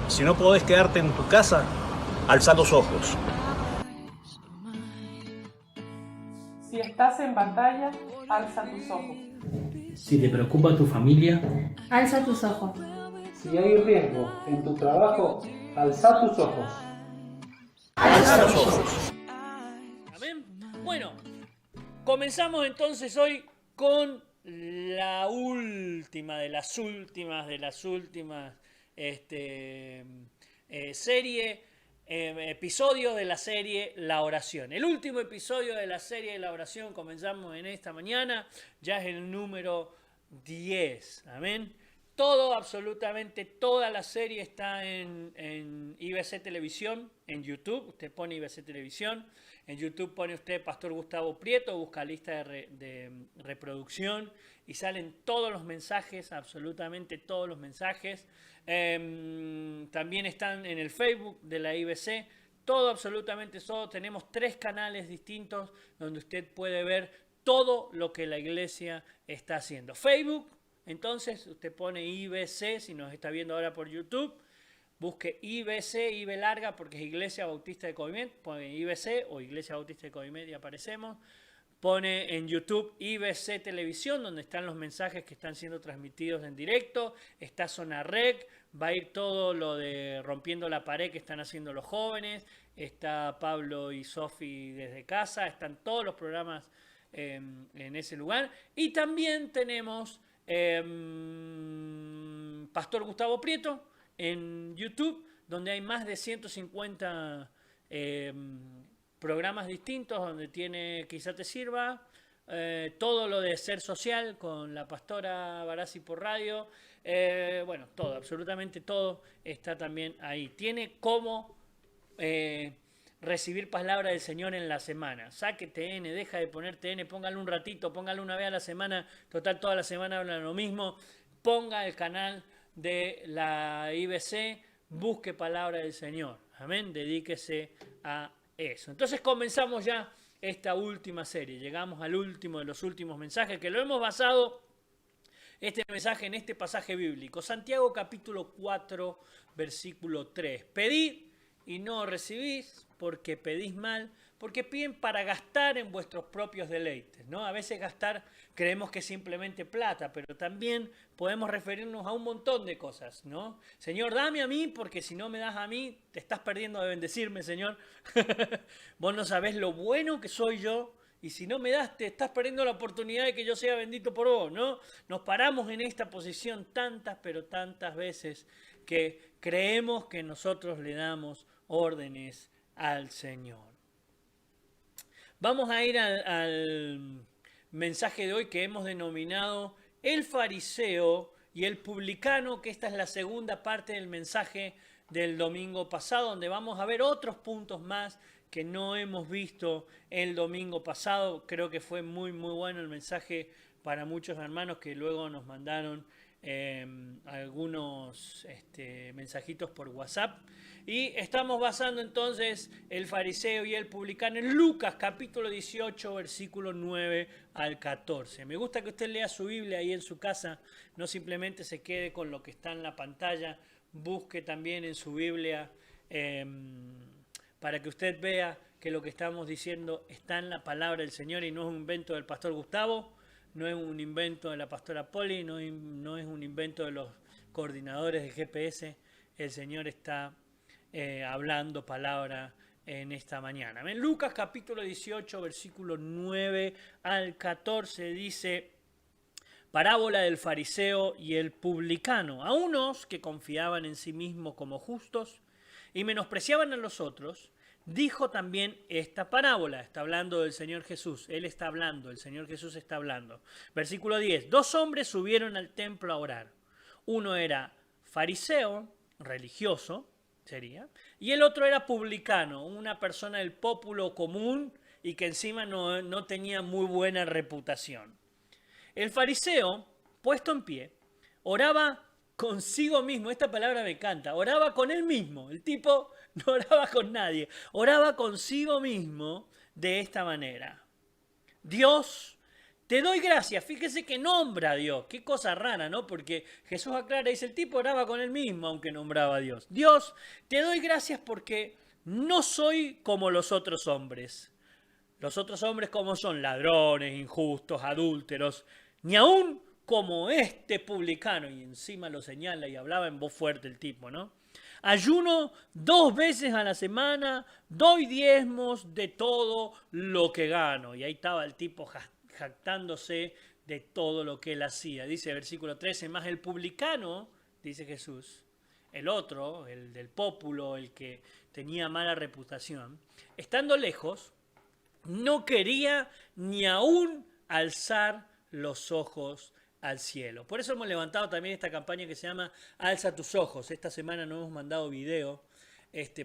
Si no podés quedarte en tu casa, alza los ojos. Si estás en batalla, alza tus ojos. Si te preocupa tu familia, Alza tus ojos. Si hay riesgo en tu trabajo, alza tus ojos. Alza los ojos. Amén. Bueno, comenzamos entonces hoy con la última de las últimas serie, episodio de la serie La Oración. El último episodio de la serie de La Oración comenzamos en esta mañana, ya es el número 10. Amén. Todo, absolutamente toda la serie está en IBC Televisión, en YouTube. Usted pone IBC Televisión. En YouTube pone usted Pastor Gustavo Prieto, busca lista de reproducción y salen todos los mensajes, absolutamente todos los mensajes. También están en el Facebook de la IBC. Todo, absolutamente todo. Tenemos 3 canales distintos donde usted puede ver todo lo que la iglesia está haciendo. Facebook. Entonces usted pone IBC, si nos está viendo ahora por YouTube, busque IBC, IB larga, porque es Iglesia Bautista de Covimet, pone IBC o Iglesia Bautista de Covimet y aparecemos. Pone en YouTube IBC Televisión, donde están los mensajes que están siendo transmitidos en directo. Está Zona Rec, va a ir todo lo de Rompiendo la Pared que están haciendo los jóvenes. Está Pablo y Sofi desde casa, están todos los programas en ese lugar. Y también tenemos Pastor Gustavo Prieto en YouTube, donde hay más de 150 programas distintos, donde tiene Quizá te sirva, todo lo de Ser Social con la pastora Barassi por radio, bueno, todo, absolutamente todo está también ahí. Tiene cómo recibir palabra del Señor en la semana. Saque TN, deja de poner TN, póngalo un ratito, póngalo una vez a la semana, total toda la semana hablan lo mismo. Ponga el canal de la IBC, busque palabra del Señor. Amén, dedíquese a eso. Entonces comenzamos ya esta última serie. Llegamos al último de los últimos mensajes, que lo hemos basado este mensaje en este pasaje bíblico. Santiago capítulo 4, versículo 3. Pedid y no recibís, porque pedís mal, porque piden para gastar en vuestros propios deleites, ¿no? A veces gastar creemos que es simplemente plata, pero también podemos referirnos a un montón de cosas, ¿no? Señor, dame a mí, porque si no me das a mí, te estás perdiendo de bendecirme, Señor. Vos no sabés lo bueno que soy yo, y si no me das, te estás perdiendo la oportunidad de que yo sea bendito por vos, ¿no? Nos paramos en esta posición tantas, pero tantas veces que creemos que nosotros le damos órdenes al Señor. Vamos a ir al mensaje de hoy que hemos denominado el fariseo y el publicano, que esta es la segunda parte del mensaje del domingo pasado, donde vamos a ver otros puntos más que no hemos visto el domingo pasado. Creo que fue muy bueno el mensaje para muchos hermanos que luego nos mandaron algunos mensajitos por WhatsApp. Y estamos basando entonces el fariseo y el publicano en Lucas capítulo 18, versículo 9 al 14. Me gusta que usted lea su Biblia ahí en su casa, no simplemente se quede con lo que está en la pantalla, busque también en su Biblia para que usted vea que lo que estamos diciendo está en la palabra del Señor y no es un invento del pastor Gustavo, no es un invento de la pastora Poli, no es un invento de los coordinadores de GPS. El Señor está hablando palabra en esta mañana. En Lucas capítulo 18, versículo 9 al 14 dice: parábola del fariseo y el publicano. A unos que confiaban en sí mismos como justos y menospreciaban a los otros, dijo también esta parábola. Está hablando del Señor Jesús. Él está hablando, el Señor Jesús está hablando. Versículo 10. 2 hombres subieron al templo a orar. Uno era fariseo, religioso, sería, y el otro era publicano, una persona del pópulo común y que encima no tenía muy buena reputación. El fariseo, puesto en pie, oraba consigo mismo. Esta palabra me encanta. Oraba con él mismo. El tipo no oraba con nadie. Oraba consigo mismo de esta manera: Dios, te doy gracias. Fíjese que nombra a Dios. Qué cosa rara, ¿no? Porque Jesús aclara, dice, el tipo oraba con él mismo, aunque nombraba a Dios. Dios, te doy gracias porque no soy como los otros hombres. Los otros hombres como son ladrones, injustos, adúlteros, ni aún como este publicano. Y encima lo señala y hablaba en voz fuerte el tipo, ¿no? Ayuno 2 veces a la semana, doy diezmos de todo lo que gano. Y ahí estaba el tipo jactándose de todo lo que él hacía. Dice versículo 13, más el publicano, dice Jesús, el otro, el del pópulo, el que tenía mala reputación, estando lejos, no quería ni aún alzar los ojos al cielo. Por eso hemos levantado también esta campaña que se llama Alza tus ojos. Esta semana no hemos mandado video,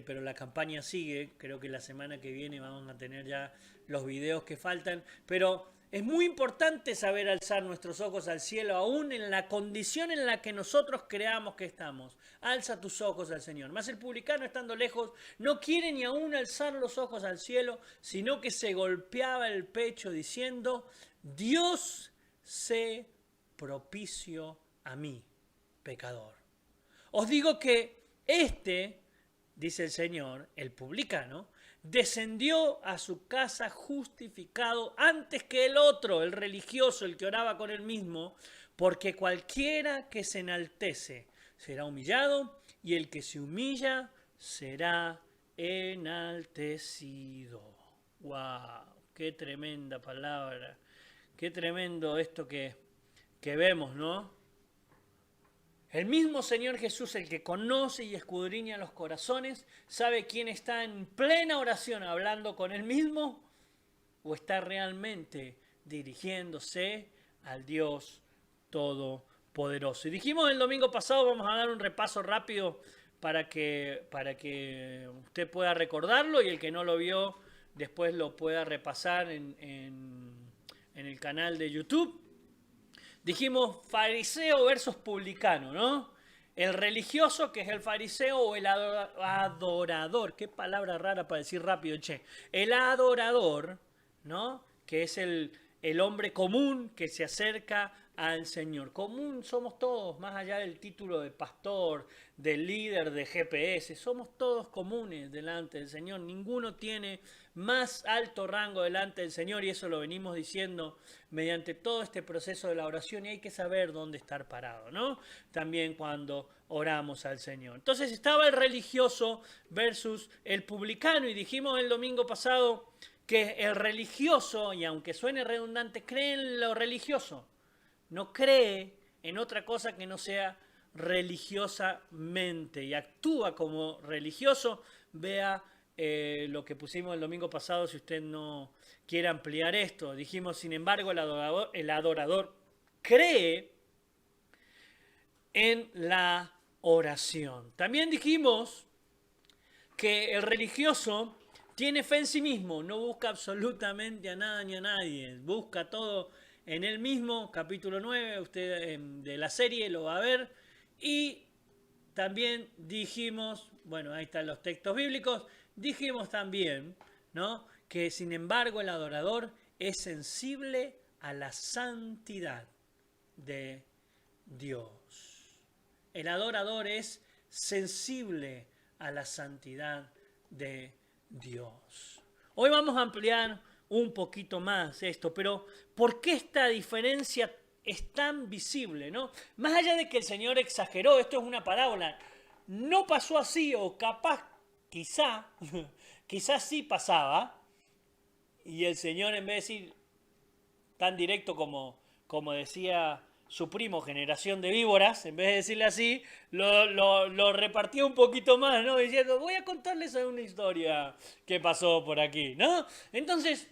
pero la campaña sigue. Creo que la semana que viene vamos a tener ya los videos que faltan. Pero es muy importante saber alzar nuestros ojos al cielo, aún en la condición en la que nosotros creamos que estamos. Alza tus ojos al Señor. Más el publicano, estando lejos, no quiere ni aún alzar los ojos al cielo, sino que se golpeaba el pecho diciendo, Dios sé propicio a mí, pecador. Os digo que dice el Señor, el publicano, descendió a su casa justificado antes que el otro, el religioso, el que oraba con él mismo, porque cualquiera que se enaltece será humillado y el que se humilla será enaltecido. ¡Wow! ¡Qué tremenda palabra! ¡Qué tremendo esto que vemos, ¿no? El mismo Señor Jesús, el que conoce y escudriña los corazones, sabe quién está en plena oración hablando con él mismo o está realmente dirigiéndose al Dios Todopoderoso. Y dijimos el domingo pasado, vamos a dar un repaso rápido para que usted pueda recordarlo y el que no lo vio después lo pueda repasar en el canal de YouTube. Dijimos fariseo versus publicano, ¿no? El religioso, que es el fariseo, o el adorador. Qué palabra rara para decir rápido, che. El adorador, ¿no? Que es el hombre común que se acerca al Señor. Común somos todos, más allá del título de pastor, de líder de GPS. Somos todos comunes delante del Señor. Ninguno tiene más alto rango delante del Señor y eso lo venimos diciendo mediante todo este proceso de la oración y hay que saber dónde estar parado, ¿no? También cuando oramos al Señor. Entonces estaba el religioso versus el publicano y dijimos el domingo pasado que el religioso, y aunque suene redundante, cree en lo religioso, no cree en otra cosa que no sea religiosamente y actúa como religioso. Vea lo que pusimos el domingo pasado si usted no quiere ampliar esto. Dijimos, sin embargo, el adorador cree en la oración. También dijimos que el religioso tiene fe en sí mismo, no busca absolutamente a nada ni a nadie, busca todo en él mismo. Capítulo 9, usted de la serie lo va a ver. Y también dijimos, bueno, ahí están los textos bíblicos, dijimos también, ¿no?, que sin embargo el adorador es sensible a la santidad de Dios. El adorador es sensible a la santidad de Dios. Hoy vamos a ampliar un poquito más esto, pero ¿por qué esta diferencia es tan visible, ¿no? Más allá de que el Señor exageró, esto es una parábola, no pasó así, o capaz, quizás sí pasaba, y el Señor, en vez de decir tan directo como decía su primo, generación de víboras, en vez de decirle así, lo repartió un poquito más, ¿no? Diciendo, voy a contarles una historia que pasó por aquí, ¿no? Entonces,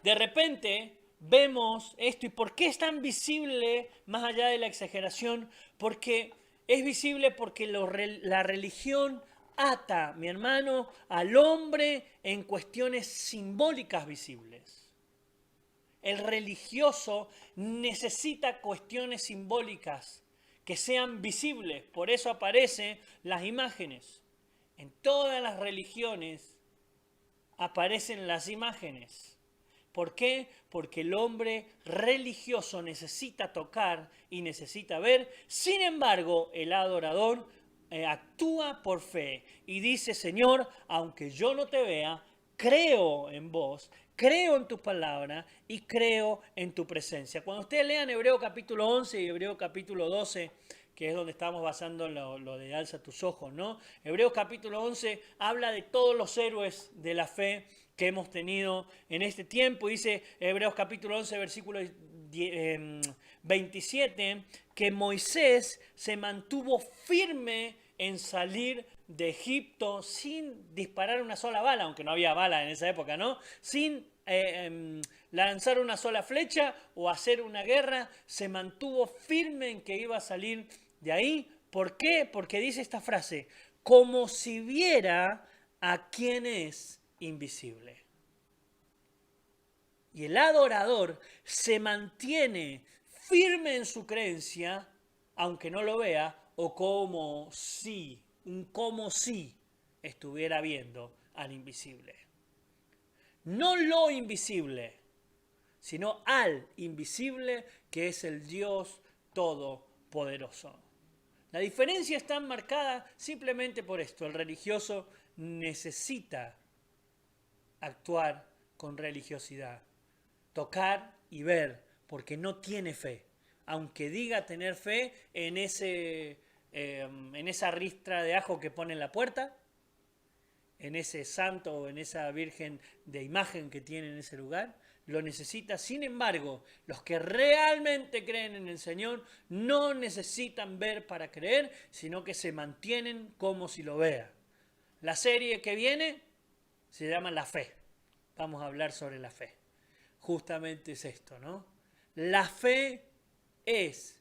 de repente vemos esto. ¿Y por qué es tan visible más allá de la exageración? Porque es visible porque la religión ata, mi hermano, al hombre en cuestiones simbólicas visibles. El religioso necesita cuestiones simbólicas que sean visibles. Por eso aparecen las imágenes. En todas las religiones aparecen las imágenes. ¿Por qué? Porque el hombre religioso necesita tocar y necesita ver. Sin embargo, el adorador actúa por fe y dice, Señor, aunque yo no te vea, creo en vos, creo en tu palabra y creo en tu presencia. Cuando ustedes lean Hebreo capítulo 11 y Hebreo capítulo 12, que es donde estamos basando lo de alza tus ojos, ¿no? Hebreos capítulo 11 habla de todos los héroes de la fe que hemos tenido en este tiempo. Dice Hebreos capítulo 11, versículo 27, que Moisés se mantuvo firme en salir de Egipto sin disparar una sola bala, aunque no había bala en esa época, ¿no? Sin lanzar una sola flecha o hacer una guerra, se mantuvo firme en que iba a salir de ahí. ¿Por qué? Porque dice esta frase, como si viera a quien es invisible. Y el adorador se mantiene firme en su creencia, aunque no lo vea, o como si estuviera viendo al invisible. No lo invisible, sino al invisible, que es el Dios Todopoderoso. La diferencia está marcada simplemente por esto. El religioso necesita actuar con religiosidad, tocar y ver, porque no tiene fe. Aunque diga tener fe en esa ristra de ajo que pone en la puerta, en ese santo o en esa virgen de imagen que tiene en ese lugar, lo necesita. Sin embargo, los que realmente creen en el Señor no necesitan ver para creer, sino que se mantienen como si lo vean. La serie que viene se llama La Fe. Vamos a hablar sobre la fe. Justamente es esto, ¿no? La fe es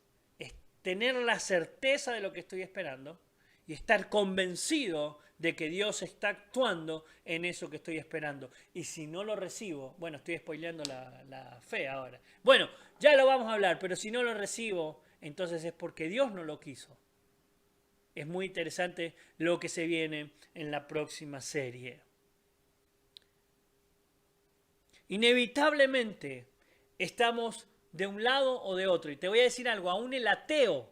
tener la certeza de lo que estoy esperando y estar convencido de que Dios está actuando en eso que estoy esperando. Y si no lo recibo, bueno, estoy spoileando la fe ahora. Bueno, ya lo vamos a hablar, pero si no lo recibo, entonces es porque Dios no lo quiso. Es muy interesante lo que se viene en la próxima serie. Inevitablemente estamos de un lado o de otro. Y te voy a decir algo, aún el ateo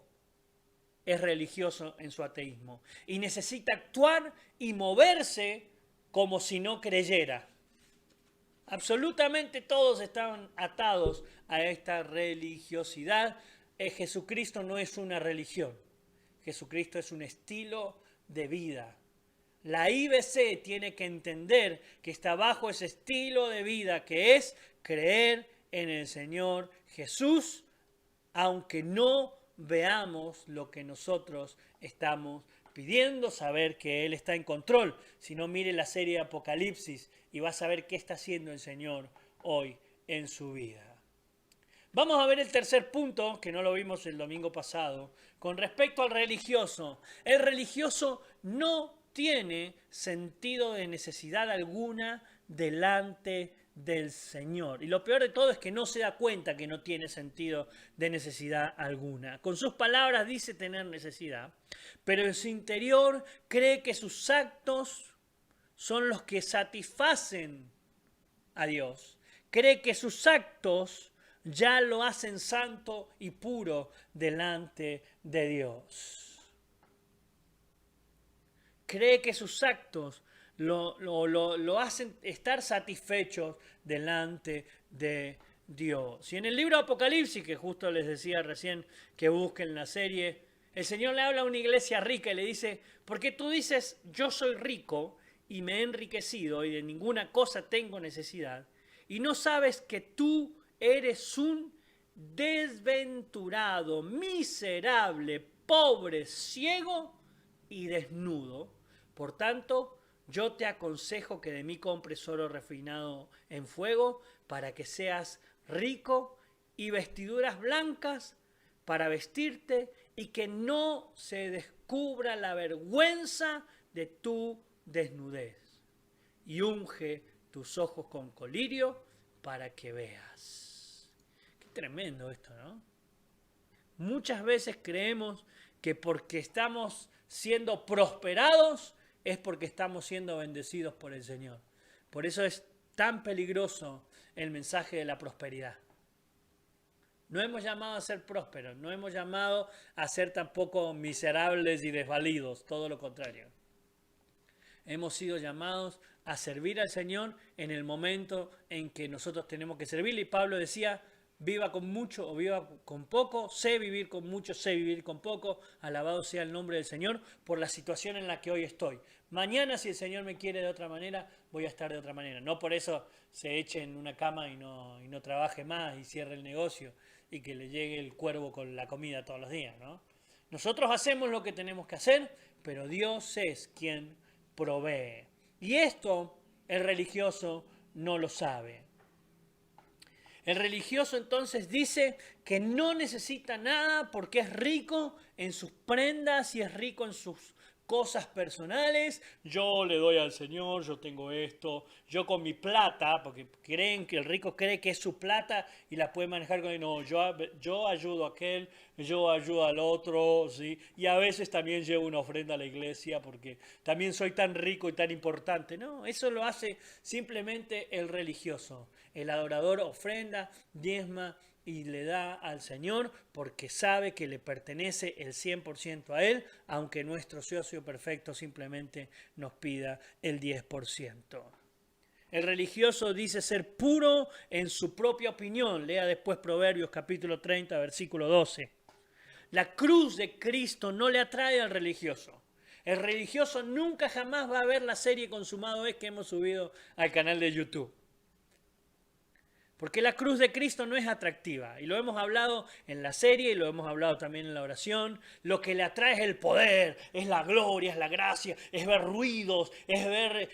es religioso en su ateísmo y necesita actuar y moverse como si no creyera. Absolutamente todos estaban atados a esta religiosidad. Jesucristo no es una religión. Jesucristo es un estilo de vida. La IBC tiene que entender que está bajo ese estilo de vida que es creer en el Señor Jesús, aunque no veamos lo que nosotros estamos pidiendo, saber que Él está en control. Si no, mire la serie Apocalipsis y va a saber qué está haciendo el Señor hoy en su vida. Vamos a ver el tercer punto, que no lo vimos el domingo pasado, con respecto al religioso. El religioso no tiene sentido de necesidad alguna delante del Señor. Y lo peor de todo es que no se da cuenta que no tiene sentido de necesidad alguna. Con sus palabras dice tener necesidad, pero en su interior cree que sus actos son los que satisfacen a Dios. Cree que sus actos ya lo hacen santo y puro delante de Dios. Cree que sus actos lo hacen estar satisfechos delante de Dios. Y en el libro de Apocalipsis, que justo les decía recién que busquen la serie, el Señor le habla a una iglesia rica y le dice, porque tú dices, yo soy rico y me he enriquecido y de ninguna cosa tengo necesidad, y no sabes que tú eres un desventurado, miserable, pobre, ciego y desnudo. Por tanto, yo te aconsejo que de mí compres oro refinado en fuego para que seas rico y vestiduras blancas para vestirte y que no se descubra la vergüenza de tu desnudez. Y unge tus ojos con colirio para que veas. Qué tremendo esto, ¿no? Muchas veces creemos que porque estamos siendo prosperados es porque estamos siendo bendecidos por el Señor. Por eso es tan peligroso el mensaje de la prosperidad. No hemos llamado a ser prósperos, no hemos llamado a ser tampoco miserables y desvalidos, todo lo contrario. Hemos sido llamados a servir al Señor en el momento en que nosotros tenemos que servirle. Y Pablo decía, viva con mucho o viva con poco, sé vivir con mucho, sé vivir con poco, alabado sea el nombre del Señor por la situación en la que hoy estoy. Mañana, si el Señor me quiere de otra manera, voy a estar de otra manera. No por eso se eche en una cama y no trabaje más y cierre el negocio y que le llegue el cuervo con la comida todos los días, ¿no? Nosotros hacemos lo que tenemos que hacer, pero Dios es quien provee. Y esto el religioso no lo sabe. El religioso entonces dice que no necesita nada porque es rico en sus prendas y es rico en sus cosas personales. Yo le doy al Señor, yo tengo esto, yo con mi plata, porque creen que el rico cree que es su plata y la puede manejar con él. No, yo ayudo a aquel, yo ayudo al otro, ¿sí? Y a veces también llevo una ofrenda a la iglesia porque también soy tan rico y tan importante. No, eso lo hace simplemente el religioso. El adorador ofrenda, diezma y le da al Señor porque sabe que le pertenece el 100% a Él, aunque nuestro socio perfecto simplemente nos pida el 10%. El religioso dice ser puro en su propia opinión. Lea después Proverbios capítulo 30, versículo 12. La cruz de Cristo no le atrae al religioso. El religioso nunca jamás va a ver la serie Consumado Es que hemos subido al canal de YouTube. Porque la cruz de Cristo no es atractiva. Y lo hemos hablado en la serie y lo hemos hablado también en la oración. Lo que le atrae es el poder, es la gloria, es la gracia, es ver ruidos, es ver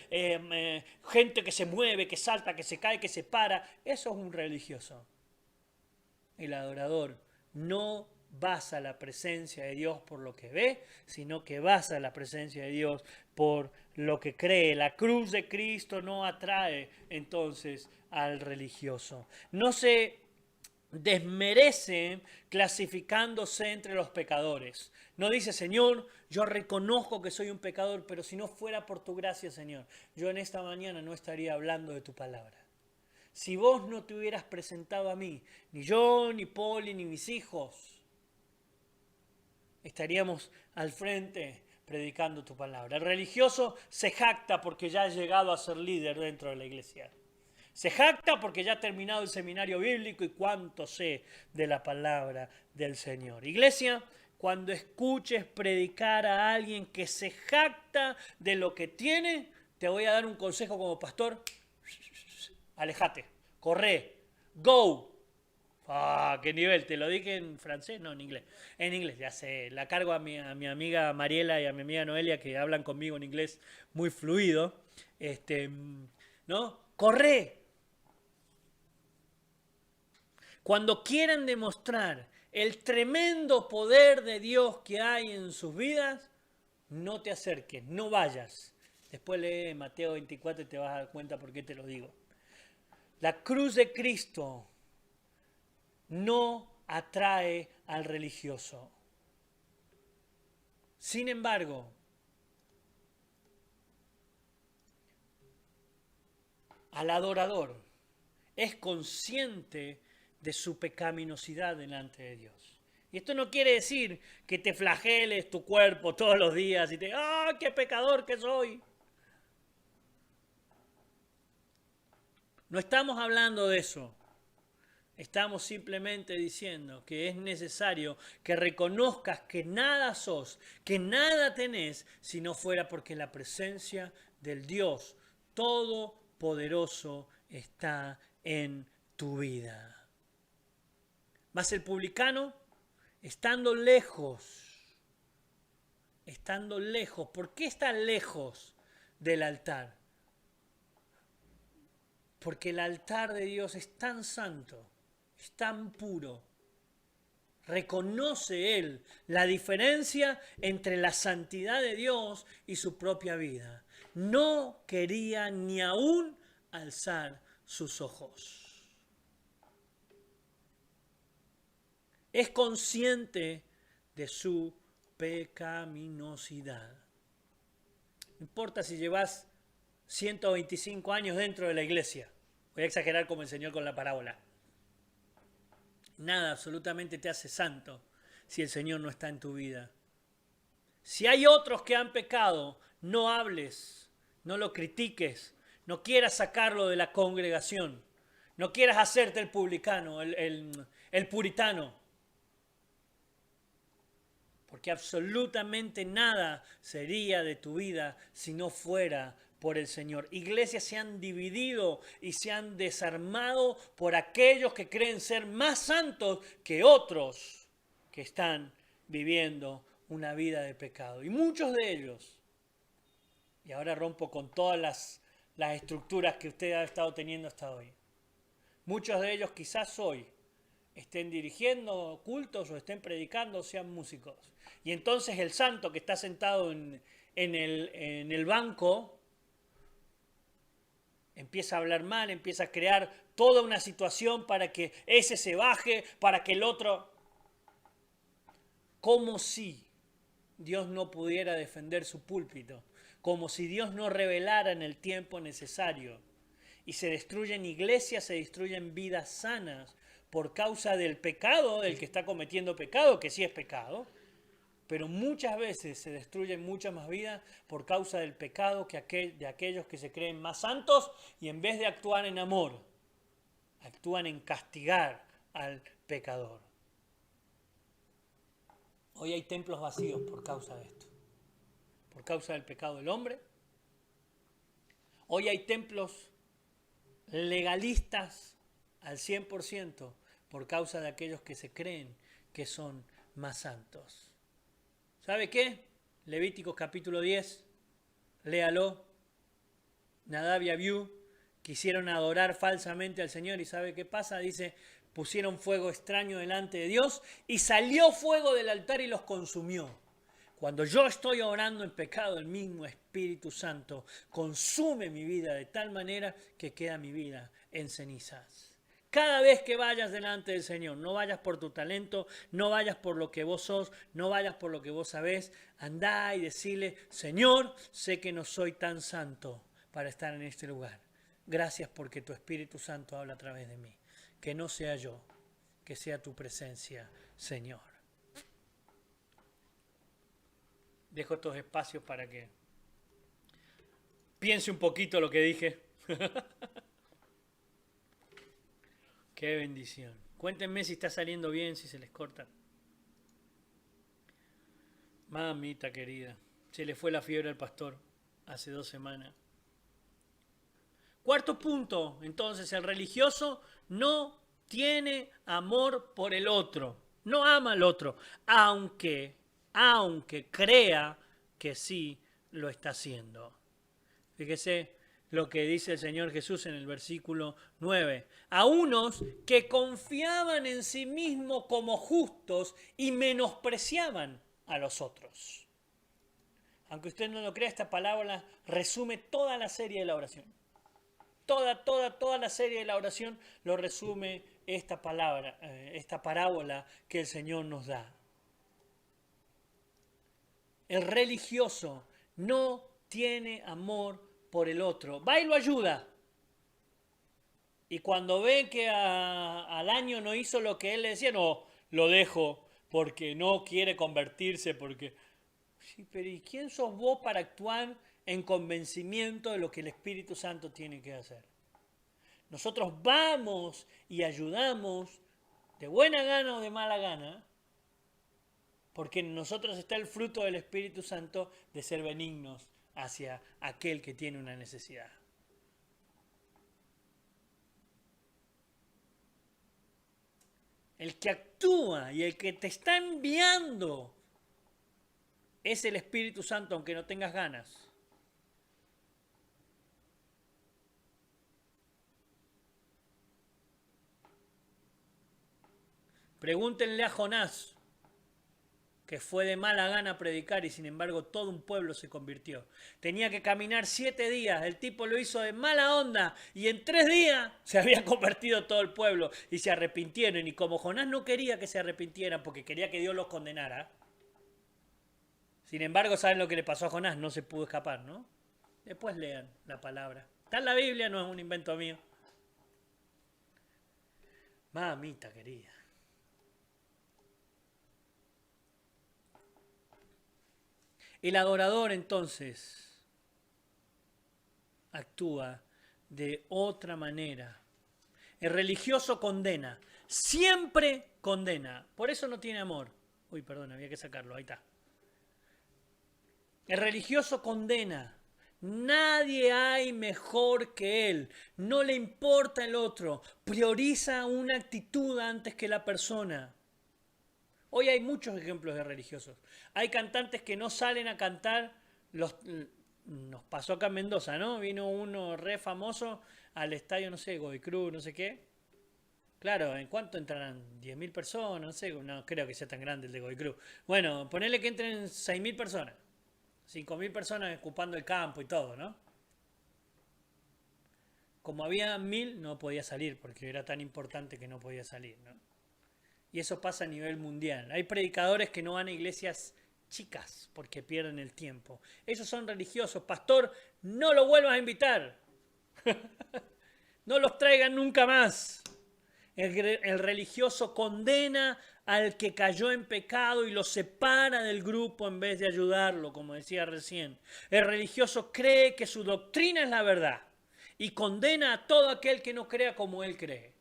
gente que se mueve, que salta, que se cae, que se para. Eso es un religioso. El adorador no basa la presencia de Dios por lo que ve, sino que basa la presencia de Dios por lo que cree. La cruz de Cristo no atrae entonces al religioso. No se desmerece clasificándose entre los pecadores. No dice, Señor, yo reconozco que soy un pecador, pero si no fuera por tu gracia, Señor, yo en esta mañana no estaría hablando de tu palabra. Si vos no te hubieras presentado a mí, ni yo, ni Poli, ni mis hijos, estaríamos al frente predicando tu palabra. El religioso se jacta porque ya ha llegado a ser líder dentro de la iglesia. Se jacta porque ya ha terminado el seminario bíblico y cuánto sé de la palabra del Señor. Iglesia, cuando escuches predicar a alguien que se jacta de lo que tiene, te voy a dar un consejo como pastor. Alejate, corre, go. Ah, qué nivel, te lo dije en francés, no, en inglés. En inglés, ya sé, la cargo a mi amiga Mariela y a mi amiga Noelia que hablan conmigo en inglés muy fluido. ¿No? Corre. Cuando quieran demostrar el tremendo poder de Dios que hay en sus vidas, no te acerques, no vayas. Después lee Mateo 24 y te vas a dar cuenta por qué te lo digo. La cruz de Cristo no atrae al religioso. Sin embargo, al adorador es consciente de su pecaminosidad delante de Dios. Y esto no quiere decir que te flageles tu cuerpo todos los días y te ¡ah, qué pecador que soy! No estamos hablando de eso. Estamos simplemente diciendo que es necesario que reconozcas que nada sos, que nada tenés, si no fuera porque la presencia del Dios Todopoderoso está en tu vida. Mas el publicano, estando lejos, ¿por qué está lejos del altar? Porque el altar de Dios es tan santo, es tan puro. Reconoce él la diferencia entre la santidad de Dios y su propia vida. No quería ni aún alzar sus ojos. Es consciente de su pecaminosidad. No importa si llevas 125 años dentro de la iglesia. Voy a exagerar como el Señor con la parábola. Nada absolutamente te hace santo si el Señor no está en tu vida. Si hay otros que han pecado, no hables, no lo critiques, no quieras sacarlo de la congregación, no quieras hacerte el publicano, el puritano. Porque absolutamente nada sería de tu vida si no fuera por el Señor. Iglesias se han dividido y se han desarmado por aquellos que creen ser más santos que otros que están viviendo una vida de pecado. Y muchos de ellos, y ahora rompo con todas las estructuras que usted ha estado teniendo hasta hoy, muchos de ellos quizás hoy estén dirigiendo cultos o estén predicando o sean músicos. Y entonces el santo que está sentado en el banco empieza a hablar mal, empieza a crear toda una situación para que ese se baje, para que el otro... Como si Dios no pudiera defender su púlpito, como si Dios no revelara en el tiempo necesario. Y se destruyen iglesias, se destruyen vidas sanas por causa del pecado, del que está cometiendo pecado, que sí es pecado, pero muchas veces se destruyen muchas más vidas por causa del pecado de aquellos que se creen más santos y en vez de actuar en amor, actúan en castigar al pecador. Hoy hay templos vacíos por causa de esto, por causa del pecado del hombre. Hoy hay templos legalistas al 100% por causa de aquellos que se creen que son más santos. ¿Sabe qué? Levíticos capítulo 10, léalo. Nadab y Abiú quisieron adorar falsamente al Señor y ¿sabe qué pasa? Dice, pusieron fuego extraño delante de Dios y salió fuego del altar y los consumió. Cuando yo estoy orando en pecado, el mismo Espíritu Santo consume mi vida de tal manera que queda mi vida en cenizas. Cada vez que vayas delante del Señor, no vayas por tu talento, no vayas por lo que vos sos, no vayas por lo que vos sabés, andá y decile, Señor, sé que no soy tan santo para estar en este lugar. Gracias porque tu Espíritu Santo habla a través de mí. Que no sea yo, que sea tu presencia, Señor. Dejo estos espacios para que piense un poquito lo que dije. Qué bendición. Cuéntenme si está saliendo bien, si se les corta. Mamita querida, se le fue la fiebre al pastor hace 2 semanas. Cuarto punto, entonces, el religioso no tiene amor por el otro. No ama al otro, aunque crea que sí lo está haciendo. Fíjese lo que dice el Señor Jesús en el versículo 9. A unos que confiaban en sí mismos como justos y menospreciaban a los otros. Aunque usted no lo crea, esta palabra resume toda la serie de la oración. Toda la serie de la oración lo resume esta palabra, esta parábola que el Señor nos da. El religioso no tiene amor por el otro. Va y lo ayuda. Y cuando ve que al año no hizo lo que él le decía, no, lo dejo porque no quiere convertirse, porque... Sí, pero ¿y quién sos vos para actuar en convencimiento de lo que el Espíritu Santo tiene que hacer? Nosotros vamos y ayudamos de buena gana o de mala gana, porque en nosotros está el fruto del Espíritu Santo de ser benignos hacia aquel que tiene una necesidad. El que actúa y el que te está enviando es el Espíritu Santo, aunque no tengas ganas. Pregúntenle a Jonás, que fue de mala gana predicar y sin embargo todo un pueblo se convirtió. Tenía que caminar 7 días, el tipo lo hizo de mala onda y en 3 días se había convertido todo el pueblo y se arrepintieron. Y como Jonás no quería que se arrepintieran porque quería que Dios los condenara, sin embargo, ¿saben lo que le pasó a Jonás? No se pudo escapar, ¿no? Después lean la palabra. Está en la Biblia, no es un invento mío. Mamita querida. El adorador entonces actúa de otra manera. El religioso condena, siempre condena, por eso no tiene amor. Uy, perdón, había que sacarlo, ahí está. El religioso condena, nadie hay mejor que él, no le importa el otro, prioriza una actitud antes que la persona. Hoy hay muchos ejemplos de religiosos. Hay cantantes que no salen a cantar, nos pasó acá en Mendoza, ¿no? Vino uno re famoso al estadio, no sé, Godoy Cruz, no sé qué. Claro, ¿en cuánto entrarán? 10.000 personas, no sé, no creo que sea tan grande el de Godoy Cruz. Bueno, ponele que entren 6.000 personas, 5.000 personas ocupando el campo y todo, ¿no? Como había 1.000, no podía salir, porque era tan importante que no podía salir, ¿no? Y eso pasa a nivel mundial. Hay predicadores que no van a iglesias chicas porque pierden el tiempo. Esos son religiosos. Pastor, no lo vuelvas a invitar. No los traigan nunca más. El religioso condena al que cayó en pecado y lo separa del grupo en vez de ayudarlo, como decía recién. El religioso cree que su doctrina es la verdad y condena a todo aquel que no crea como él cree.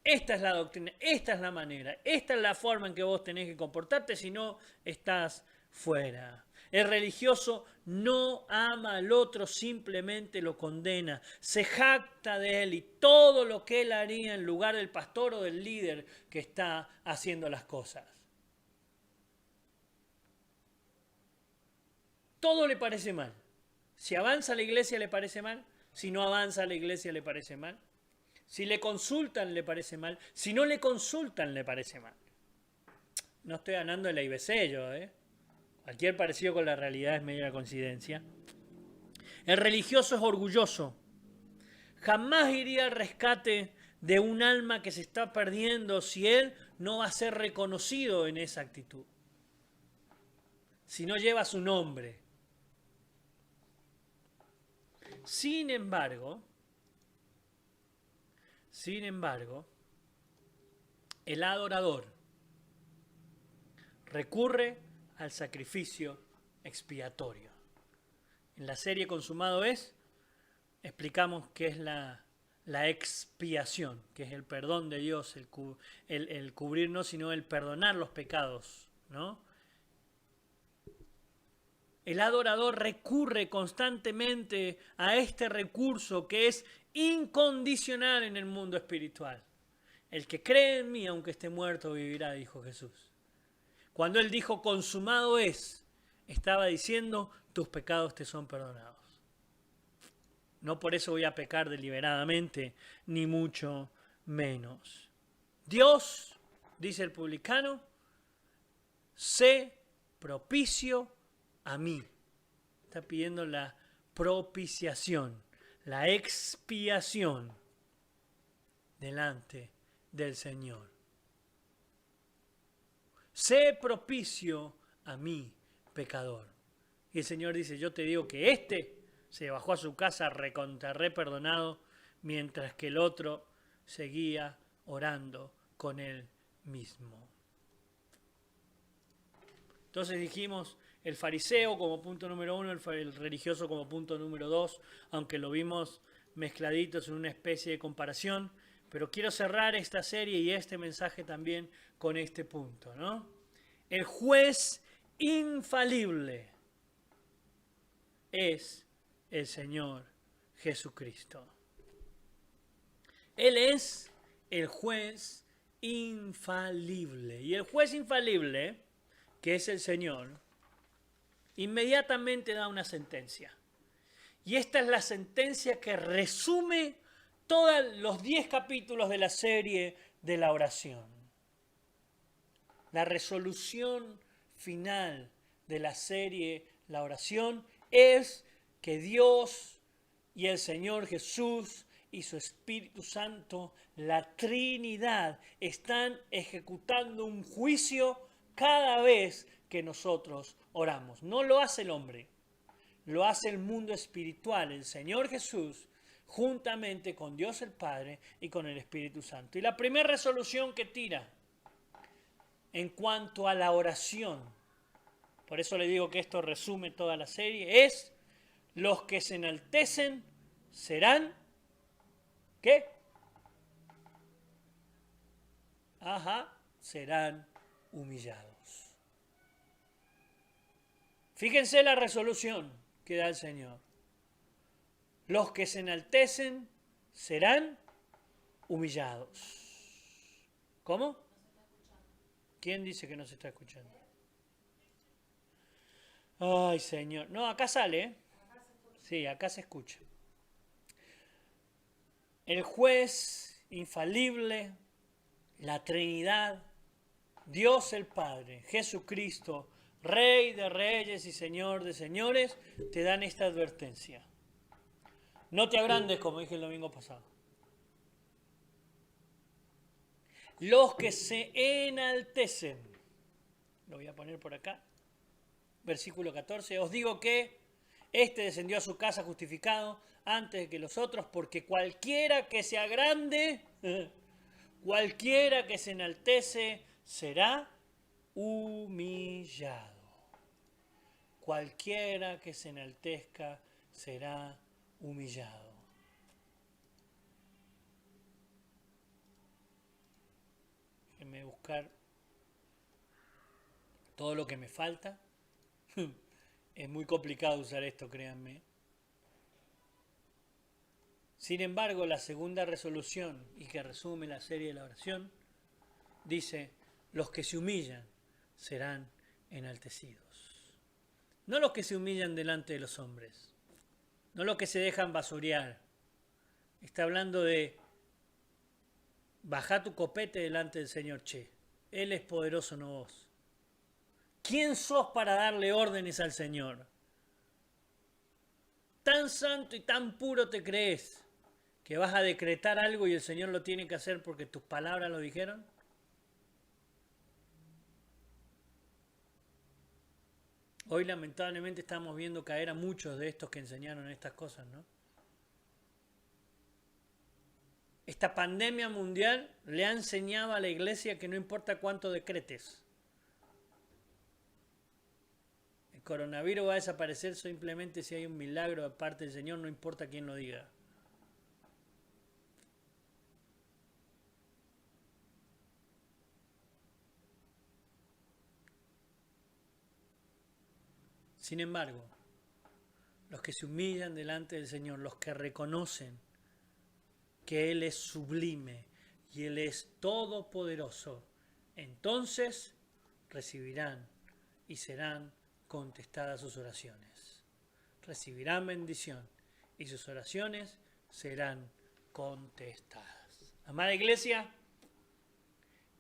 Esta es la doctrina, esta es la manera, esta es la forma en que vos tenés que comportarte, si no estás fuera. El religioso no ama al otro, simplemente lo condena, se jacta de él y todo lo que él haría en lugar del pastor o del líder que está haciendo las cosas. Todo le parece mal. Si avanza la iglesia le parece mal, si no avanza la iglesia le parece mal. Si le consultan le parece mal, si no le consultan le parece mal. No estoy ganando el IBC yo, Cualquier parecido con la realidad es media coincidencia. El religioso es orgulloso. Jamás iría al rescate de un alma que se está perdiendo si él no va a ser reconocido en esa actitud. Si no lleva su nombre. Sin embargo, el adorador recurre al sacrificio expiatorio. En la serie Consumado es, explicamos qué es la expiación, que es el perdón de Dios, el cubrir no, sino el perdonar los pecados, ¿no? El adorador recurre constantemente a este recurso que es incondicional en el mundo espiritual. El que cree en mí, aunque esté muerto, vivirá, dijo Jesús. Cuando él dijo consumado es, estaba diciendo tus pecados te son perdonados. No por eso voy a pecar deliberadamente, ni mucho menos. Dios, dice el publicano, sé propicio a mí. Está pidiendo la propiciación, la expiación delante del Señor. Sé propicio a mí, pecador. Y el Señor dice, yo te digo que este se bajó a su casa recontra perdonado, mientras que el otro seguía orando con él mismo. Entonces dijimos el fariseo como punto número 1, el religioso como punto número 2, aunque lo vimos mezcladitos en una especie de comparación, pero quiero cerrar esta serie y este mensaje también con este punto, ¿no? El juez infalible es el Señor Jesucristo. Él es el juez infalible. Y el juez infalible, que es el Señor, inmediatamente da una sentencia. Y esta es la sentencia que resume todos los 10 capítulos de la serie de la oración. La resolución final de la serie La oración es que Dios y el Señor Jesús y su Espíritu Santo, la Trinidad, están ejecutando un juicio cada vez que nosotros oramos. No lo hace el hombre, lo hace el mundo espiritual. El Señor Jesús juntamente con Dios el Padre y con el Espíritu Santo. Y la primera resolución que tira en cuanto a la oración, por eso le digo que esto resume toda la serie, es: los que se enaltecen serán, ¿qué? Serán humillados. Fíjense la resolución que da el Señor. Los que se enaltecen serán humillados. ¿Cómo? ¿Quién dice que no se está escuchando? Ay, Señor. No, acá sale, ¿eh? Sí, acá se escucha. El juez infalible, la Trinidad, Dios el Padre, Jesucristo, Rey de reyes y Señor de señores, te dan esta advertencia. No te agrandes, como dije el domingo pasado. Los que se enaltecen, lo voy a poner por acá, versículo 14, os digo que este descendió a su casa justificado antes de que los otros, porque cualquiera que se agrande, cualquiera que se enaltece, será humillado. Cualquiera que se enaltezca será humillado. Déjenme buscar todo lo que me falta. Es muy complicado usar esto, créanme. Sin embargo, la segunda resolución, y que resume la serie de la oración, dice: los que se humillan serán enaltecidos. No los que se humillan delante de los hombres, no los que se dejan basurear. Está hablando de: baja tu copete delante del Señor, che. Él es poderoso, no vos. ¿Quién sos para darle órdenes al Señor? Tan santo y tan puro te crees que vas a decretar algo y el Señor lo tiene que hacer porque tus palabras lo dijeron. Hoy lamentablemente estamos viendo caer a muchos de estos que enseñaron estas cosas, ¿no? Esta pandemia mundial le ha enseñado a la iglesia que no importa cuánto decretes, el coronavirus va a desaparecer simplemente si hay un milagro de parte del Señor, no importa quién lo diga. Sin embargo, los que se humillan delante del Señor, los que reconocen que Él es sublime y Él es todopoderoso, entonces recibirán y serán contestadas sus oraciones. Recibirán bendición y sus oraciones serán contestadas. Amada iglesia,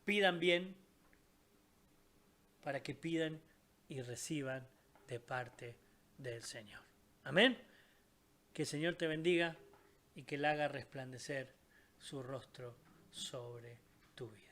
pidan bien para que pidan y reciban de parte del Señor. Amén. Que el Señor te bendiga y que Él haga resplandecer su rostro sobre tu vida.